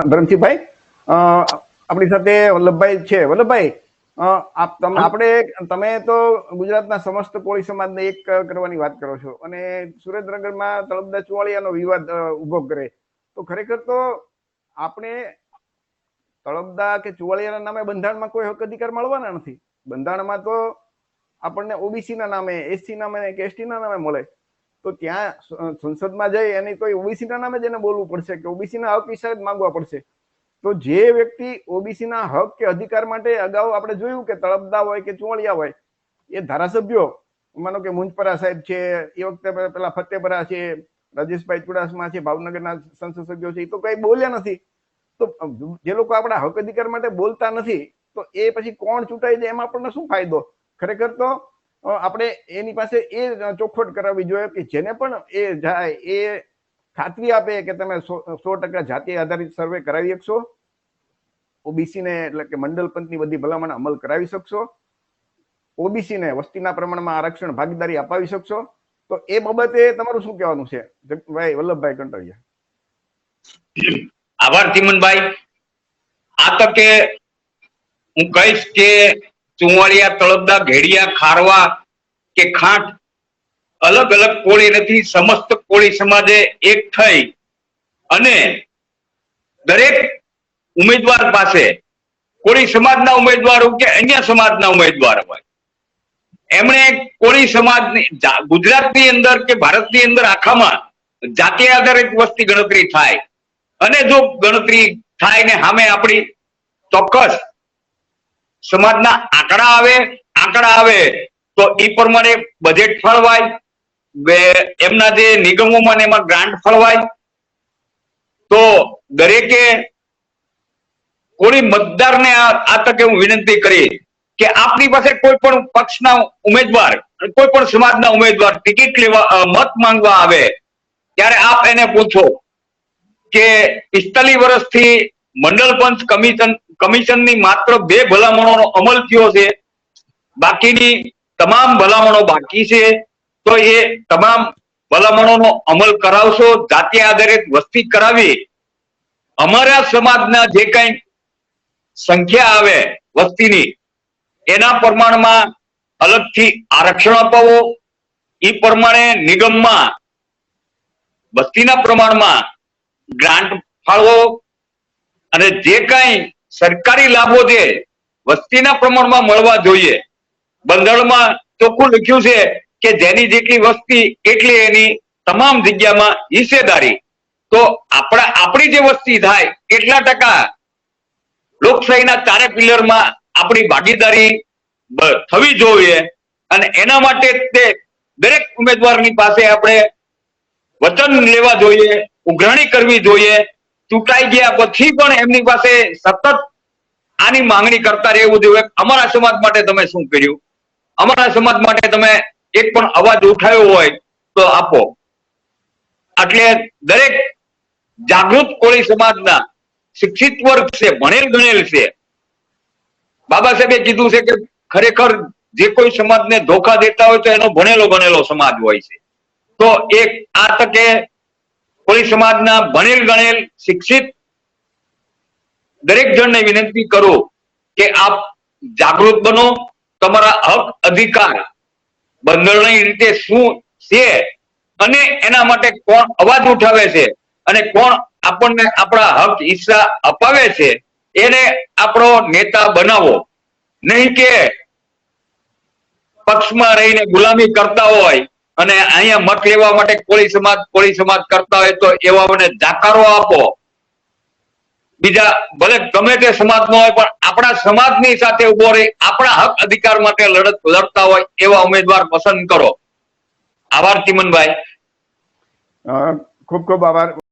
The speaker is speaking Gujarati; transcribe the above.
ધરમસિંહભાઈ, આપણી સાથે વલ્લભભાઈ છે. વલ્લભભાઈ, તમે તો ગુજરાતના સમસ્ત કોળી સમાજને એક કરવાની વાત કરો છો અને સુરેન્દ્રનગરમાં તળપદા ચુવાળિયાનો વિવાદ ઉભો કરે, તો ખરેખર તો આપણે તળપદા કે ચુવાળિયાના નામે બંધારણમાં કોઈ હક અધિકાર મળવાના નથી. બંધારણમાં તો આપણને ઓબીસી ના નામે, એસસી નામે કે એસટી ના નામે મળે. તો ત્યાં સંસદમાં જઈ એની તો ઓબીસી ના નામે જ એને બોલવું પડશે કે ઓબીસી ના હક વિશે જ માંગવા પડશે. તો જે વ્યક્તિ ઓબીસી ના હક કે અધિકાર માટે અગાઉ આપણે જોયું કે તળપદા હોય કે ચુવાળિયા હોય, એ ધારાસભ્યો, માનો કે મુંજપરા સાહેબ છે, એ વખતે પેલા ફતેપરા છે, રાજેશભાઈ ચુડાસમા છે, ભાવનગરના સંસદ સભ્યો છે, એ તો કઈ બોલ્યા નથી. તો જે લોકો આપણા હક અધિકાર માટે બોલતા નથી, તો એ પછી કોણ ચૂંટાઈ જાય એમાં આપણને શું ફાયદો? ખરેખર તો આપણે એની પાસે એ ચોખવટ કરાવવી જોઈએ કે જેને પણ એ જાય એ ખાતરી આપે કે તમે 100% જાતિ આધારિત સર્વે કરાવી શકશો, ઓબીસી ને એટલે કે મંડળ પંચની બધી ભલામણ અમલ કરાવી શકશો, ઓબીસી ને વસ્તીના પ્રમાણમાં આરક્ષણ ભાગીદારી અપાવી શકશો. તો એ બાબતે તમારું શું કહેવાનું છે ભાઈ વલ્લભભાઈ કંટરિયા? આભાર ચીમનભાઈ. આ તકે હું કહીશ કે ચુવાળિયા, તળપદા, ઘેડિયા, ખારવા કે ખાંટ અલગ અલગ કોળી નથી. સમસ્ત કોળી સમાજે એક થઈ અને દરેક ઉમેદવાર પાસે કોળી સમાજના ઉમેદવાર હોય કે અન્ય સમાજના ઉમેદવાર હોય, એમણે કોળી સમાજની ગુજરાતની અંદર કે ભારતની અંદર આખામાં જાતિ આધારિત વસ્તી ગણતરી થાય અને જો ગણતરી થાય ને સામે આપણી ચોક્કસ સમાજના આંકડા આવે તો એ પ્રમાણે બજેટ ફાળવાય, એમના જે નિગમોમાં એમાં ગ્રાન્ટ ફાળવાય. તો દરેકે કોળી મતદારને આ તકે હું વિનંતી કરી કે આપની પાસે કોઈ પણ પક્ષના ઉમેદવાર, કોઈ પણ સમાજના ઉમેદવાર ટિકિટ લેવા મત માંગવા આવે ત્યારે આપ એને પૂછો કે 45 વર્ષથી મંડળ પંચ કમિશનની માત્ર 2 ભલામણોનો અમલ થયો છે, બાકીની તમામ ભલામણો બાકી છે. તો એ તમામ ભલામણોનો અમલ કરાવશો. જાતિ આધારિત વસ્તી કરાવી અમારા સમાજના જે કઈ સંખ્યા આવે વસ્તીની એના પ્રમાણમાં અલગથી આરક્ષણ અપાવો, એ પ્રમાણે નિગમમાં વસ્તીના પ્રમાણમાં ગ્રાન્ટ ફાળવો અને જે કઈ સરકારી લાભો છે વસ્તીના પ્રમાણમાં મળવા જોઈએ. બંધારણમાં ચોખ્ખું લખ્યું છે કે જેની જેટલી વસ્તી એટલી એની તમામ જગ્યામાં હિસ્સેદારી. તો આપણી જે વસ્તી થાય એટલા ટકા લોકશાહીના 4 પિલરમાં આપણી ભાગીદારી થવી જોઈએ અને એના માટે તે દરેક ઉમેદવારની પાસે આપણે વચન લેવા જોઈએ, ઉઘરાણી કરવી જોઈએ. ચૂંટાઈ ગયા પછી પણ એમની પાસે સતત આની માંગણી કરતા રહેવું જોઈએ. અમારા સમાજ માટે તમે શું કર્યું, અમારા સમાજ માટે તમે એક પણ અવાજ ઉઠાવ્યો હોય તો આપો. એટલે દરેક જાગૃત કોળી સમાજના શિક્ષિત વર્ગ છે, ભણેલ ગણેલ છે. બાબા સાહેબે કીધું છે કે ખરેખર જે કોઈ સમાજને ધોખા દેતા હોય તો એનો ભણેલો ગણેલો સમાજ હોય છે. તો એક આ તકે કોળી સમાજના ભણેલ ગણેલ શિક્ષિત દરેક જણને વિનંતી કરું કે આપ જાગૃત બનો, તમારા હક અધિકાર બંધારણીય રીતે શું છે અને એના માટે કોણ અવાજ ઉઠાવે છે અને કોણ આપણને આપણા હક હિસ્સા અપાવે છે એને આપણો નેતા બનાવો. નહીં કે પક્ષમાં રહીને ગુલામી કરતા હોય અને અહીંયા મત લેવા માટે કોળી સમાજ કરતા હોય તો એવાઓને જાકારો આપો. બીજા ભલે ગમે તે સમાજનો હોય પણ આપણા સમાજની સાથે ઉભો રહી આપણા હક અધિકાર માટે લડતા હોય એવા ઉમેદવાર પસંદ કરો. આભાર ચીમનભાઈ. ખૂબ ખૂબ આભાર.